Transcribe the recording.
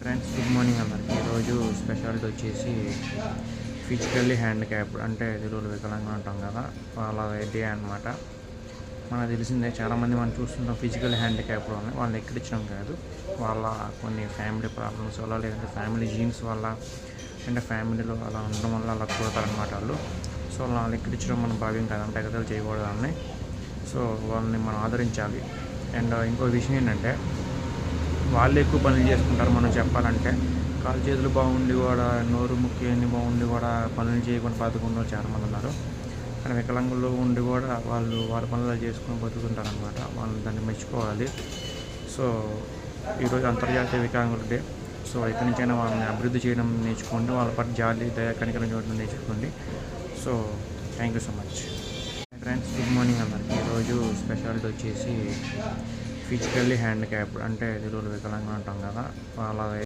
Friends, good morning అందరికి. ఈరోజు speciality వచ్చేసి ఫిజికల్లీ హ్యాండిక్యాప్డ్ అంటే తెలుగులో వికలాంగులు అంటాం కదా, వాళ్ళ డే అనమాట. మనకు తెలిసిందే, చాలామంది మనం చూస్తుంటాం ఫిజికల్ హ్యాండిక్యాప్డ్ వాళ్ళని ఎక్కిరించడం కాదు, వాళ్ళ కొన్ని ఫ్యామిలీ ప్రాబ్లమ్స్ వల్ల లేదంటే ఫ్యామిలీ జీన్స్ వల్ల అంటే ఫ్యామిలీలో అలా ఉండడం వల్ల అలా చూడతారనమాట వాళ్ళు. సో వాళ్ళని ఎక్కిరించడం మనం భావ్యం కాదంటే ఎగతాలు చేయకూడదు వాళ్ళని. సో వాళ్ళని మనం ఆదరించాలి. అండ్ ఇంకో విషయం ఏంటంటే, వాళ్ళు ఎక్కువ పనులు చేసుకుంటారు. మనం చెప్పాలంటే కాలు చేతులు బాగుండి కూడా, నోరు ముక్కు అన్నీ బాగుండి కూడా పనులు చేయకుండా బతుకున్న వాళ్ళు చాలామంది ఉన్నారు. కానీ వికలాంగులు ఉండి కూడా వాళ్ళు వాళ్ళ పనులు చేసుకొని బతుకుంటారు అనమాట. వాళ్ళు దాన్ని మెచ్చుకోవాలి. సో ఈరోజు అంతర్జాతీయ వికలాంగుల డే. సో ఇక్కడి నుంచైనా వాళ్ళని అభివృద్ధి చేయడం నేర్చుకోండి, వాళ్ళ పట్ల జాలి దయ కనికరం చూడడం నేర్చుకోండి. So thank you so much. Friends, good morning అందరికి. ఈరోజు స్పెషాలిటీ వచ్చేసి ఫిజికల్లీ హ్యాండిక్యాప్డ్ అంటే తెలుగులో వికలాంగులు అంటాం కదా, వాళ్ళ